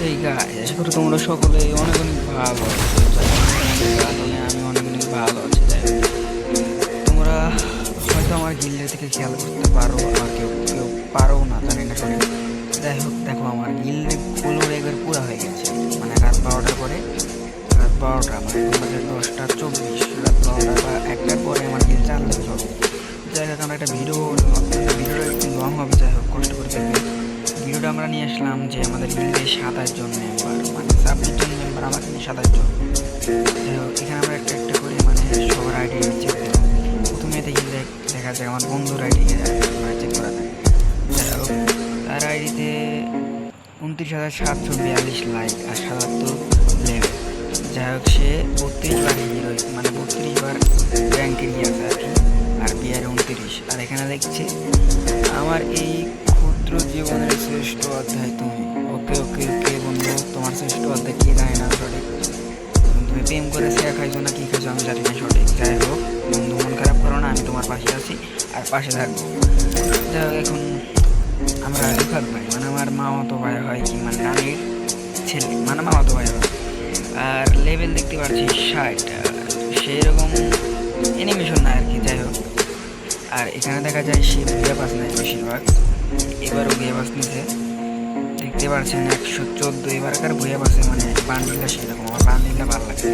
Hey guys, আশা করি তোমরা সকলে অনেক অনেক ভালো আছো। আমি অনেক অনেক ভালো আছি। যাই হোক, তোমরা হয়তো আমার গিল্ডের থেকে খেয়াল করতে পারো, আর কেউ কেউ পারো না, জানি না সঠিক। যাই হোক, দেখো আমার গিল্ডে ফলোয়ার একবার পুরা হয়ে গেছে। মানে রাত 12টার পরে, রাত 12টা মানে এখন বাজে 10টা 24, রাত 12টা বা 1টার পরে আমার গিল্ড চালু হবে। যাই হোক, আমরা একটা ভিডিওটা একটু লং হবে, যাই হোক কষ্ট করে দেখবে। ভিডিওটা আমরা নিয়ে আসলাম যে আমাদের গিল্ডে 27 জন মেম্বার, মানে 26 জন মেম্বার, আমাকে নিয়ে 27 জন। যাই হোক, এখানে আমরা একটা একটা করে মানে সবার আইডি চেক দেবো। প্রথমে দেখি দেখা যায় আমার বন্ধুর আইডি মানে চেক করা যায়। যাই হোক, তার আইডিতে 29,742 লাইক আর 77 লেভেল। যাই হোক, সে 32 বার হিরোইক মানে 32 বার র্যাঙ্কে গিয়েছে আর কি, আর বিআর 29। আর এখানে দেখছে আমার এই ক্ষুদ্র জীবনের শ্রেষ্ঠ অধ্যায় তুমি। ওকে ওকে ওকে বন্ধু, তোমার শ্রেষ্ঠ অধ্যায় কি জানি না সঠিক। তুমি প্রেম করে শেয়া খাইছো না কি খাইছো আমি জানি না সঠিক। যাই হোক বন্ধু, মন খারাপ করো না, আমি তোমার পাশে আছি আর পাশে থাকবো। যাই হোক, এখন আমরা রিফাত ভাই মানে আমার মামাতো ভাই হয় কি, মানে নানির ছেলে, মানে মামাতো ভাই হয়। আর লেভেল দেখতে পাচ্ছি 60, সেরকম অ্যানিমেশন না আর কি। যাই হোক, আর এখানে দেখা যায় সে ভুয়া পাস নেয় বেশিরভাগ, এবারও ভুয়া পাস নিছে দেখতে পাচ্ছেন 114। এবারকার ভুয়া পাসে মানে বান্ডিলটা সেরকম, আমার বান্ডিলটা ভালো লাগছে।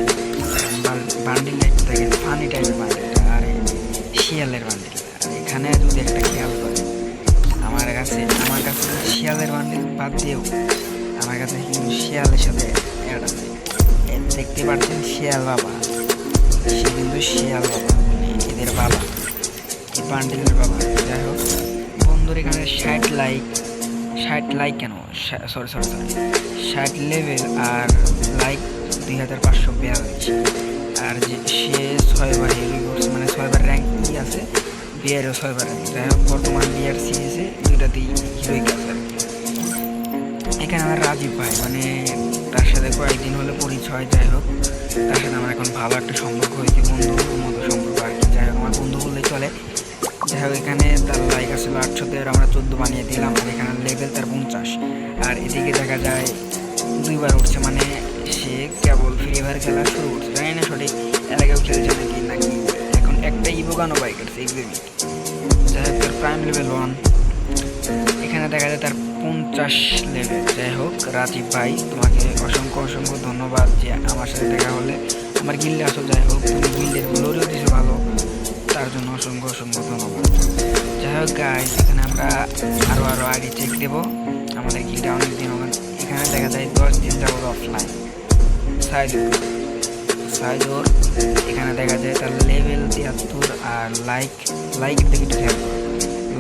বান্ডিলটা একটু দেখেন ফানি টাইপের বান্ডিলটা, আর এই শিয়ালের বান্ডিল। আর এখানে যদি একটা খেয়াল করে, আমার কাছে শিয়ালের বান্ডিল বাদ দিয়েও আমার কাছে কিন্তু শিয়ালের সাথে অ্যাড আছে। দেখতে পাচ্ছেন শিয়াল বাবা, সে কিন্তু শিয়াল বাবা মানে এদের বাবা, এই বান্ডিলের বাবা। যাই হোক বন্ধুর এখানে 60 লাইক কেন, সরি সরি সরি 60 লেভেল আর লাইক 2542। আর যে সে 6বার হেভি করছে, মানে 6বার র্যাঙ্ক কি আছে, বিআরও 6বার র্যাঙ্ক। যাই হোক, বর্তমান বিআর সিএসে দুইটাতেই হিরোইক আছে আর কি। এখানে আমার রাজীব ভাই, মানে তার সাথে কয়েকদিন হলে পরিচয়। যাই হোক, তার সাথে আমার এখন ভালো একটা সম্পর্ক হয়েছে, বন্ধুর মতো সম্পর্ক আর কি। যাই হোক, আমার বন্ধু বললেই চলে। যাই হোক, এখানে তার লাইক আসলে 800, আর আমরা 14 বানিয়ে দিলাম। আর এখানে লেভেল তার 50। আর এদিকে দেখা যায় 2বার উঠছে, মানে সে কেবল ফ্রি ফায়ার খেলা শুরু করছে, জানি না সঠিক এর আগেও খেলছে নাকি নাকি এখন একটা ইভোগানো বাইক আছে এক্সিবিট। যাই হোক, তার প্রাইম লেভেল 1। এখানে দেখা যায় তার 50 লেভেল। যাই হোক রাজীব ভাই, তোমাকে অসংখ্য অসংখ্য ধন্যবাদ যে আমার সাথে দেখা হলে আমার গিল্ডে আসো। যাই হোক, তুমি গিল্ডের গ্লোরিও দিছো ভালো, তার জন্য অসংখ্য অসংখ্য ধন্যবাদ। যাই হোক গাইস, এখানে আমরা আরও আগে চেক দেবো আমাদের গিল্ডে অনেক দিন হবে। এখানে দেখা যায় 10 দিন যাবো অফলাইন। সাইজোর এখানে দেখা যায় তার লেভেল 73 আর লাইকের দিকে একটু খেয়াল করো,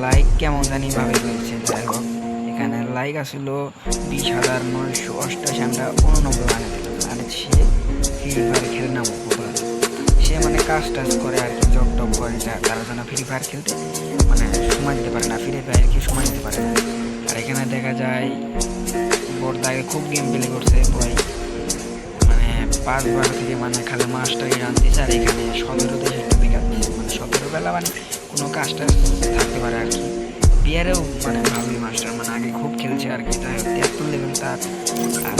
লাইক কেমন জানি ভাবে রয়েছে। যাই হোক, এখানে লাইক আসছিল 20,988, আমরা 89 বানিয়ে দিলাম। আর সে ফ্রি ফায়ার খেলে না সে মানে কাজ টাজ করে আর কি, জব টব করে, তার জন্য ফ্রি ফায়ার খেলতে মানে সময় দিতে পারে না, ফ্রি ফায়ার কি সময় দিতে পারে না। আর এখানে দেখা যায় বড়দাকে খুব গেম প্লে করছে ভাই, মানে 5 বার থেকে মানে খালি মাস্টারই রান দিচ্ছে। আর এখানে 17 দেশে একটু বেকার দিচ্ছে, মানে 17 বেলা মানে কোনো কাজটা থাকতে পারে আর কি। বিয়ারেও মানে ভালোই মাস্টার, মানে আগে খুব খেলছে আর কি। যাই হোক, 73 লেভেল তার। আর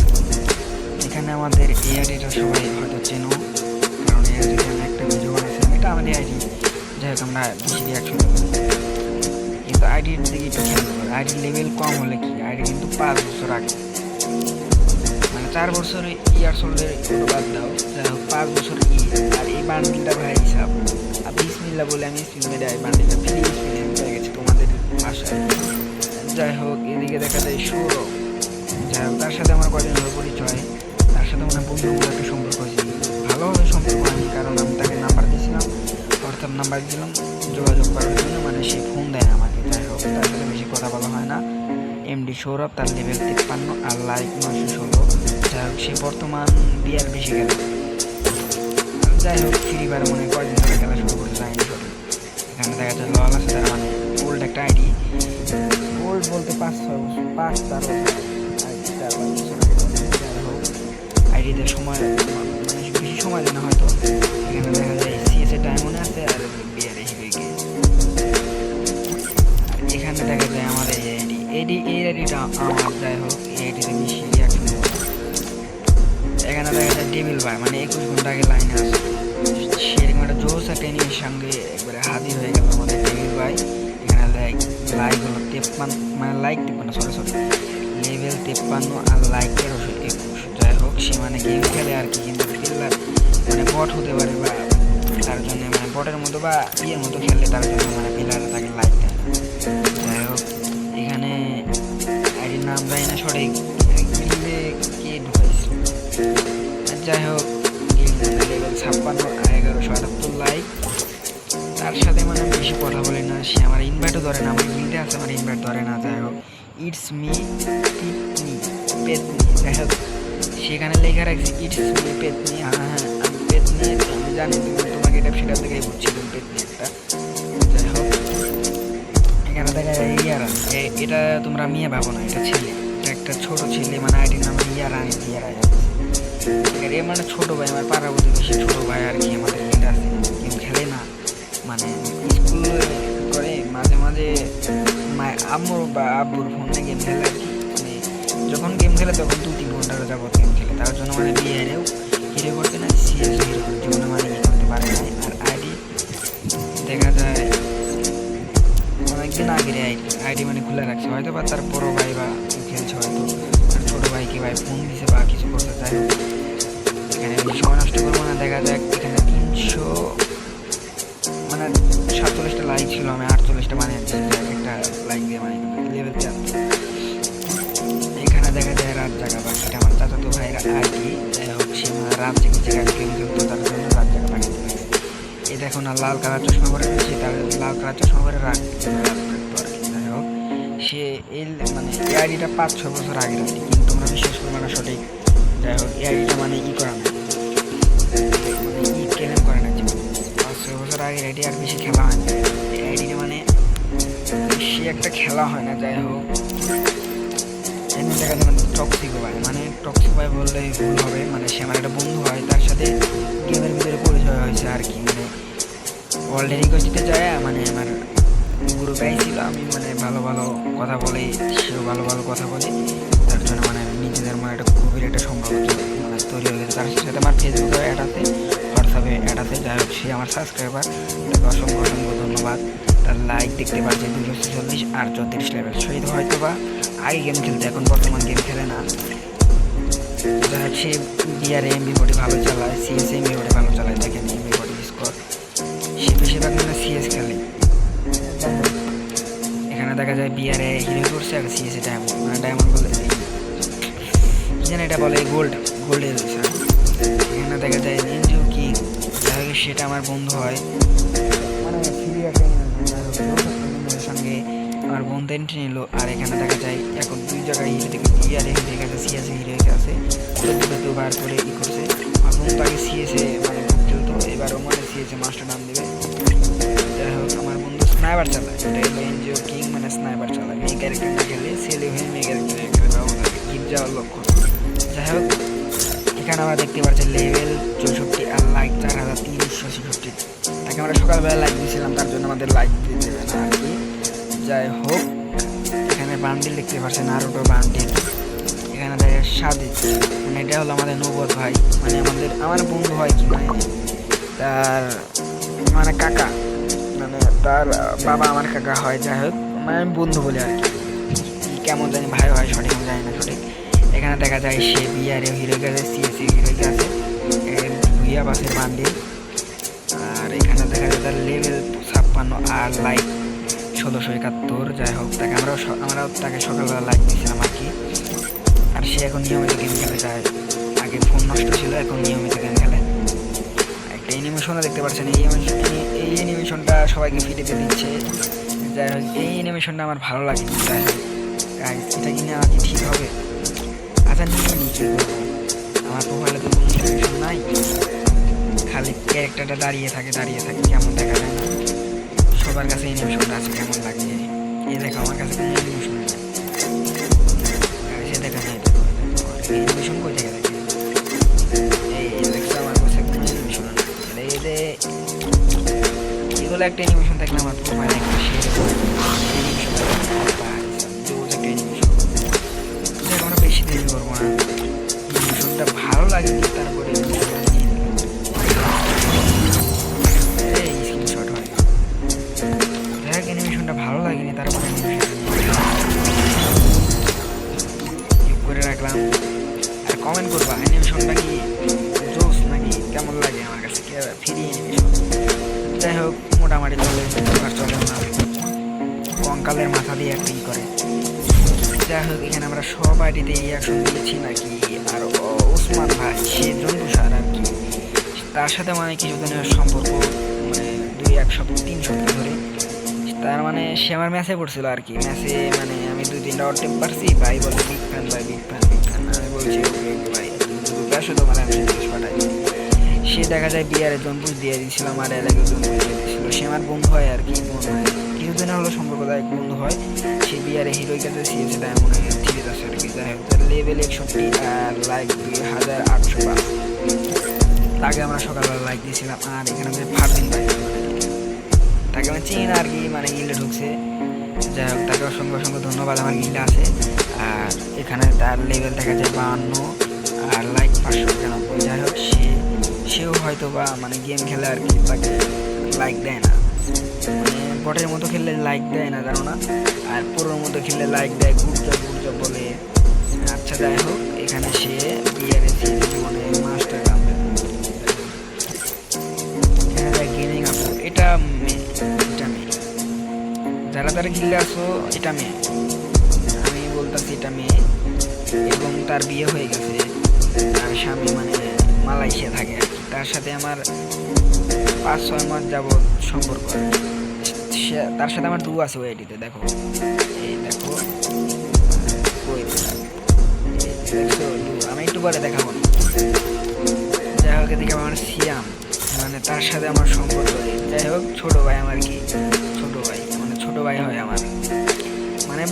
এখানে আমাদের এই আইডিটা সবাই হয়তো চেনো, কারণ এই আইডিতে আমি একটা ভিডিও বানাইছিলাম, এটা আমাদের আইডি। যাই হোক, আমরা বেশি রিয়াকশন দেবো, কিন্তু আইডির দিকে একটু খেয়াল করবো। আইডির লেভেল কম হলে কি, আইডি কিন্তু 5 বছর আগে, মানে 4 বছর ইয়ার সোল্ডের কোনো বাদ দাও। যাই হোক, 5 বছর আর এই বান্ডিলটা ভাই হিসাব আর বিসমিল্লা বলে আমি স্পিন মেরে এই বান্ডিলটা ফ্রি স্পিনে আমি পেয়ে গেছি তোমাদের ভাষায়। যাই হোক, এদিকে দেখা যায় সৌরভ। যাই হোক, তার সাথে আমার কদিন হলো পরিচয়, তার সাথে মানে বন্ধুগুলো একটা সম্পর্ক হয়েছে, ভালোভাবে সম্পর্ক হয়নি, কারণ আমি তাকে নাম্বার দিয়েছিলাম, হোয়াটসঅ্যাপ নাম্বার দিলাম যোগাযোগ করার জন্য, মানে সে ফোন দেয় না আমাকে। যাই হোক, তার সাথে বেশি কথা বলা হয় না। এমডি সৌরভ, তার লেভেল 53 আর লাইক 916। যাই হোক, সে বর্তমান বিয়ার বেশি গেল। যাই হোক, ফ্রি ফায়ার মনে কয়দিন ধরে খেলা শুরু করতে যায়নি সঠিক। এখানে দেখা যায় লল আছে তার, মানে ওল্ড একটা আইডি, ওল্ড বলতে 5-6 বছর, 5-4 বছর আইডি, 4-5 বছর আগে। যাই হোক, আইডিতে সময় মানে বেশি সময় দেয় না হয়তো। এখানে দেখা যায় সিএসএ ডায়মন্ডে আছে আর বিয়ারে হিরোইকে। এখানে দেখা যায় আমার এই আইডিটা আমার। যাই হোক, এই আইডিতে বেশি রিয়াকশন দেবো। ডেভিল ভাই মানে 21 ঘন্টা আগে লাইনে আসে সেরকম একটা জোস একটা এনিমির সঙ্গে একবারে হাজির হয়ে গেল আমাদের ডেভিল ভাই। এখানে লাইক হলো 53 মানে লাইক 53 সরি লেভেল 53 আর লাইক 1321। যাই হোক সে মানে গেম খেলে আর কি, কিন্তু খেলার মানে বট হতে পারে বা তার জন্য মানে বটের মতো বা ইয়ের মতো খেললে তার জন্য মানে প্লেয়াররা তাকে লাইক দেয় না। যাই হোক এখানে আইডির নাম জানি না সঠিক, গিল্ডে কে ঢুকাইছে। যাই হোক লেভেল 56 1178 লাইক। তার সাথে মানে বেশি কথা বলি না, সে আমার ইনভাইটও ধরে না, আমার গিল্ডে আছে আমার ইনভাইট ধরে না। যাই হোক ইটস মি পেতনি পেতনি, যাই হোক সেখানে লেখা রাখছি ইটস মি পেতনি। হ্যাঁ আমি পেতনি, আমি জানি তুমি তোমাকে এটা সেটা থেকে বুঝছি তুমি পেতনি একটা। যাই হোক এখানে দেখা যায় ইয়ারা, এটা তোমরা মেয়ে ভাবো না, এটা ছেলে, এটা একটা ছোট ছেলে মানে আইডির নাম ইয়ারানি ইয়ারাই এ মানে ছোট ভাই আমার পাড়া প্রতিবেশী ছোট ভাই আর কি, আমাদের গিল্ডে আছে গেম খেলে না মানে স্কুল করে মাঝে মাঝে আম্মুর বা আব্বুর ফোনে গেম খেলে আর কি, মানে যখন গেম খেলে তখন 2-3 ঘন্টার যাবত গেম খেলে, তার জন্য মানে বিয়েরেও হিরো করতে না সিএস হিরো করে জীবনে মানে ইয়ে করতে পারে না। আর আইডি দেখা যায় অনেকদিন আগের আইডি মানে খুলে রাখছে, হয়তো বা তার বড় ভাই বা খেলছে, হয়তো আর ছোটো ভাইকে ভাই ফোন দিছে বা কিছু করতে। যাই হোক এখানে সময় নষ্ট করবো না, দেখা যাক এখানে 300 মানে 47টা লাইক ছিল, আমি 48টা বানিয়েছি একটা লাইক দিয়ে বানিয়ে লেভেল 4। এখানে দেখা যায় রাত জাগা বা সেটা আমার চাচাতো ভাইয়ের আইডি। যাই হোক সে রাত জেগে গেম খেলতো, তার জন্য রাত জাগা বানিয়ে দিয়েছে। এই দেখো না লাল কালার চশমা পরে রয়েছে, তার লাল কালার চশমা পরে রাত থাকতো আর কি। যাই হোক সে এই মানে এই আইডিটা 5-6 বছর আগের আইডি, কিন্তু তোমরা বিশ্বাস করবে না সঠিক। যাই হোক এই আইডিটা মানে করা না, মানে ক্লেম করে না, জীবন 5-6 বছর আগের আইডি, আর বেশি খেলা হয় না এই আইডিটা, মানে বেশি একটা খেলা হয় না। যাই হোক এমনি দেখা যায় মানে টক্সিক ভাই, মানে টক্সিক ভাই বললে ভুল হবে, মানে সে আমার একটা বন্ধু হয়, তার সাথে গেমের ভিতরে পরিচয় হয়েছে আর কি। মানে ওয়ার্ল্ডে রিকোয়েস্টে যায় মানে আমার গ্রুপে ছিল, আমি মানে ভালো ভালো কথা বলি, সেও ভালো ভালো কথা বলি, তার জন্য মানে নিজেদের মনে একটা গভীর একটা সম্পর্ক মানে তৈরি হয়ে গেছে। তার সাথে আমার ফেসবুকে অ্যাড আছে, হোয়াটসঅ্যাপে অ্যাড আছে। যাই হোক সে আমার সাবস্ক্রাইবার, তাকে অসংখ্য অসংখ্য ধন্যবাদ। তার লাইক দেখতে পাচ্ছি 246 আর 34 লেভেল। সেই হয়তো বা আগে গেম খেলতে, এখন বর্তমান গেম খেলে না। যাই হোক সে বিআর এমবি40 ভালো চালায়, সিএস এমবি40 ভালো চালায়, দেখেন এমবি40 স্কোর, সে বেশিরভাগ মানে সিএস খেলে। এখানে দেখা যায় বিআরে হিরো করছে আর সিএসএ ডায়মন্ড, মানে ডায়মন্ড বলে কি জানি এটা বলে গোল্ডে রয়েছে। এখানে দেখা যায় এনজিও কি, যাই হোক সেটা আমার বন্ধু হয়, মানে সঙ্গে আমার বন্ধু এন্ট্রি নিল। আর এখানে দেখা যায় এখন 2 জায়গায় হিরো থেকে বিআরে দেখা যায় সিএসএ হিরো আছে, তো বার করে করছে। আমার বন্ধু আগে সিএসএ মানে খেলতো, এবারও মানে সিএসএ মাস্টার নাম দেবে। যাই হোক আমার বন্ধু স্নাইপার চালায়, এটা হলো এনজিও কিং, মানে স্নাইপার চালায়, মেয়ে ক্যারেক্টার না খেলে ছেলে হয়ে মেয়ে ক্যারেক্টার গিফট যাওয়ার লক্ষ্য। যাই হোক এখানে আমরা দেখতে পাচ্ছি লেভেল 64 আর লাইক 4366। তাকে আমরা সকালবেলা লাইক দিয়েছিলাম, তার জন্য আমাদের লাইক দিয়ে দেবে না আর কি। যাই হোক এখানে বান্ডিল দেখতে পাচ্ছেন, নারুটো বান্ডিল। এখানে দেখে সাদি, মানে এটা হলো আমাদের নবদ ভাই, মানে আমার বন্ধু হয় কি মানে তার মানে কাকা, মানে তার বাবা আমার কাকা হয়। যাই হোক মানে আমি বন্ধু বলি আর কি, কেমন জানি ভাই হয় সঠিক জানি না সঠিক। এখানে দেখা যায় সে বিআরে হিরো গেছে, সিএসি হিরো আছে, ভুইয়া বাসের বান্ডিল। আর এখানে দেখা যায় তার লেভেল 56 আর লাইক 1671। যাই হোক তাকে আমরাও তাকে সকালবেলা লাইক দিয়েছিলাম আর কি। আর সে এখন নিয়মিত গেম খেলে যায়, আগে ফোন নষ্ট ছিল, এখন নিয়মিত গেম খেলে। একটা অ্যানিমেশনও দেখতে পাচ্ছেন, এই অ্যানিমেশনটা সবাইকে ফ্রিতে দিচ্ছে। যাই হোক এই অ্যানিমেশনটা আমার ভালো লাগে। যাই হোক এটা কিনে আমার কি ঠিক হবে? আচ্ছা নিয়ে নিই, কী করবো, আমার প্রোফাইলে তো কোনো অ্যানিমেশন নাই, খালি ক্যারেক্টারটা দাঁড়িয়ে থাকে কেমন দেখা যায় না। সবার কাছে অ্যানিমেশনটা আছে, কেমন লাগে এই দেখো, আমার কাছে কোনো অ্যানিমেশন নেই, সে দেখা নাই অ্যানিমেশন কই থেকে দেখে এই দেখছো, আমার কাছে কোনো অ্যানিমেশন নেই। এগুলো একটা অ্যানিমেশন থাকলে আমার প্রোফাইলে একটা শেয়ার আমরা বেশি দেরি করবো না, অ্যানিমেশনটা ভালো লাগে তারপরে দেখলাম। আর কমেন্ট করবা অ্যানিমেশনটা কি জোস নাকি কেমন লাগে আমার কাছে ফ্রি অ্যানিমেশন। যাই হোক মোটামুটি চলে চলে না, কঙ্কালের মাথা দিয়ে একটা করে। যাই হোক এখানে আমরা সব আইডিতে রিয়াকশন দিয়েছি নাকি। আর ওসমান ভাই সে জন্তু সার আর কি, তার সাথে মানে কিছুদিনের সম্পর্ক, মানে 2-1 সপ্তাহ 3 সপ্তাহ ধরে। তার মানে সে আমার ম্যাচে পড়ছিল আর কি, ম্যাচে মানে আমি 2-3টা অটেম পারছি, ভাই বলে বিগ ফ্যান ভাই, বিগ ফ্যান বিগ ফ্যান। আমি বলছি ওকে ওকে ভাই আসো তোমার আমি পাঠাই। সে দেখা যায় বিয়ারে জম্বু দিয়ে দিয়েছিলাম, আর এলাকায় জম্বু দিয়ে দিয়েছিল। সে আমার বন্ধু হয় আর কি, বন্ধু হয় কিছুদিনে হলো সম্পর্কদায়ক বন্ধু হয়। সে বিয়ারে হিরোর কাছে সিএসে ডায়মন্ড ঠিক আছে আর কি। যাই হোক তার লেভেল 61 আর লাইক 2805। তাকে আমরা সকালবেলা লাইক দিয়েছিলাম। আর এখানে যে ফারদিন ভাই তাকে আমি চিনি না আর কি, মানে গিল্ডে ঢুকছে। যাই হোক তাকে অসংখ্য অসংখ্য ধন্যবাদ, আমার গিল্ডে আছে। আর এখানে তার লেভেল দেখা যায় 52 আর লাইক 591। যাই হোক সেও হয়তো বা মানে গেম খেলে আর কি, তাকে লাইক দেয় না, মানে বটের মতো খেললে লাইক দেয় না জানো না, আর পুরোর মতো খেললে লাইক দেয়, গুড জব বলে। আচ্ছা যাই হোক এখানে সে বিয়ারে জীবনে মাস্টার কামবে। গেমিং আপু এটা মেয়ে, যারা যারা গিল্ডে আসো এটা মেয়ে, আমি বলতেছি এটা মেয়ে, এবং তার বিয়ে হয়ে গেছে। তার স্বামী মানে মালয়েশিয়া থাকে আর কি। তার সাথে আমার 5-6 মাস যাবৎ সম্পর্ক। তার সাথে আমার ডু আছে ওইটিতে, দেখো এই দেখো দেখছো ডু, আমি একটু পরে দেখাবো না। যাই হোক এদিকে আমার সিয়াম, মানে তার সাথে আমার সম্পর্ক। যাই হোক ছোট ভাই আমার কি, ছোট ভাই মানে ছোট ভাই হয় আমার, মানে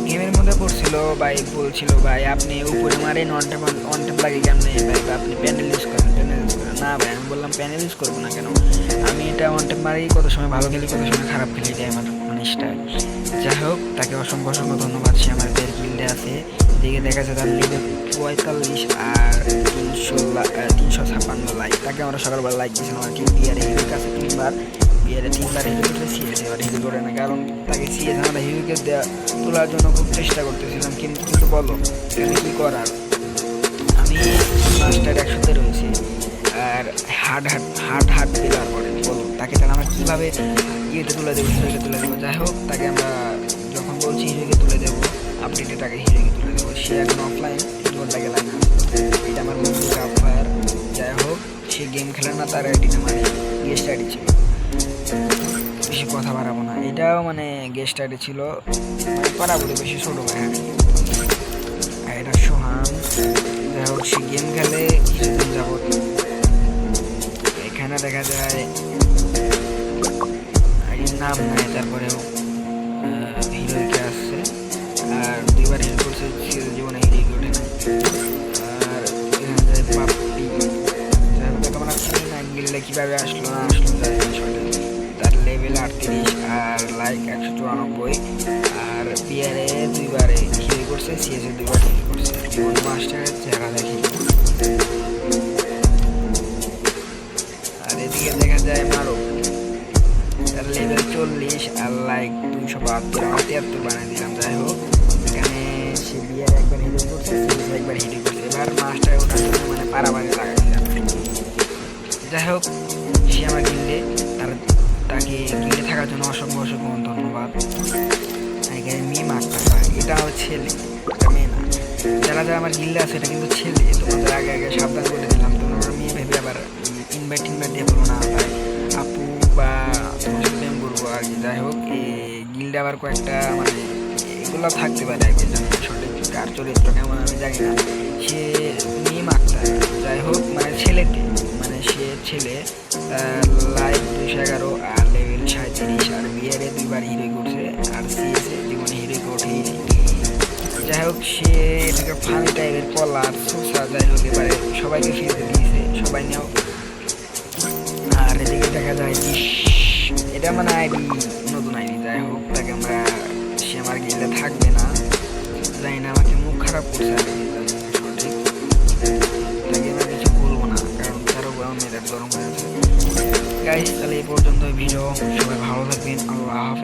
গেমের মধ্যে পড়ছিল ভাই, বলছিল ভাই আপনি উপরে মারেন ওয়ান ট্যাপ লাগে কেমনে ভাই, আপনি প্যানেল ইউজ করেন না ভাই। আমি বললাম প্যানেল ইউজ করবো না কেন, আমি এটা ওয়ান ট্যাপ মারি, কত সময় ভালো খেলি কত সময় খারাপ খেলি, এটাই আমার মানে স্টাইল। যাই হোক তাকে অসংখ্য অসংখ্য ধন্যবাদ, সে আমার গিল্ডে আছে। দিকে দেখা যায় তার লেভেল 45 আর 356 লাইক। তাকে আমরা সকালবেলা লাইক দিয়েছিলাম আর কি। বিয়ারে হিরোর কাছে 3বার, বিয়ারে 3বার হিরো করতে সিএস, এবার হিরো করে না, কারণ তাকে সিএস আমরা হিরোকে তোলার জন্য খুব চেষ্টা করতেছিলাম, কিন্তু বলো এখানে কী করার। আমি মাস্টার 100-তে রয়েছি আর হার্ড পেলার পরে বলো তাকে তাহলে আমরা কীভাবে ইয়েতে তুলে দেবো, হিরোকে তুলে দেবো। যাই হোক তাকে আমরা যখন বলছি হিরোকে তুলে দেবো, আপডেটে তাকে হিরোকে তুলে দেবো। সে এখন অফলাইন 3 ঘন্টা গেলাম না, এটা আমার বন্ধু কাপফায়ার। যাই হোক সে গেম খেলে না, তার আইডিটা মানে গেস্ট আইডি ছিল, বেশি কথা বাড়াবো না। এটাও মানে গেস্ট আইডি ছিল, মানে পারাবো বেশি ছোটো ভাই। আর এটা সোহান। যাই হোক সে গেম খেলে কিছুদিন যাবত। এখানে দেখা যায় আইডির নাম নাই, তারপরেও হিরোইকে আসছে আর 2বার হিরো করছে, জীবনে হিরোইকে ওঠে না। আর এখানে যায় পাপ্পি, যাই হোক তাকে আমরা চিনি না, গিল্ডে কীভাবে আসলো না আসলো যায় বিষয়টা। তার লেভেল 38 আর লাইক 194। আর বিয়ারে 2বারে হিরো করছে, সিএসে 2বার হিরো করছে, জীবন মাস্টারের চেহারা দেখি। আর এদিকে দেখা যায় মারো, তার লেভেল 40 আর লাইক 272, আমার 73 বানিয়ে দিলাম। যাই হোক এখানে সে বিয়ারে একবার হিরো করছে, সিএসে একবার হিরো করছে, এবার মাস্টারে ওঠার জন্য মানে পারাবারে লাগাইছে। যাই হোক সে আমার গিল্ডে, তাকে গিল্ডে থাকার জন্য অসংখ্য অসংখ্য ধন্যবাদ। এখানে মেয়ে মারতে হয়, এটা আমার ছেলে, এটা মেয়ে না। যারা যারা আমার গিল্ডে আছে এটা কিন্তু ছেলে, তোমাদের আগে সাবধান করে দিলাম। তোমরা মেয়ে ভেবে আবার ইনভাইট দিয়ে বলো না ভাই আপু বা তোমার সাথে প্রেম করবো আর কি। যাই হোক এই গিল্ডে আবার কয়েকটা মানে এগুলো থাকতে পারে আর কি, সঠিক কার চরিত্র কেমন আমি জানি না। সে মেয়ে মারতে হয়, যাই হোক মানে ছেলেতে, মানে সে ছেলে, লাইক 211 আর লেভেল 37। আর বিয়ারে 2বার হিরোই করছে আর সিএসে জীবনে হিরোই ওঠেই নেই। যাই হোক সে এটাকে ফানি টাইপের কলার সোসা। যাই হোক এবারে সবাইকে ফিরতে দিয়েছে, সবাই নেও। আর এদিকে দেখা যায় এটা মানে আইডি, নতুন আইডি। যাই হোক তাকে আমরা, সে আমার গিল্ডে থাকবে না, জানি না আমাকে মুখ খারাপ করছে আর কি, সঠিক তাকে আমরা কিছু বলবো না, কারণ তারও মেজাজ গরম হয়ে গেছে। গাইস তাহলে এই পর্যন্ত ভিডিও, সবাই ভালো থাকবেন, আল্লাহ হাফেজ।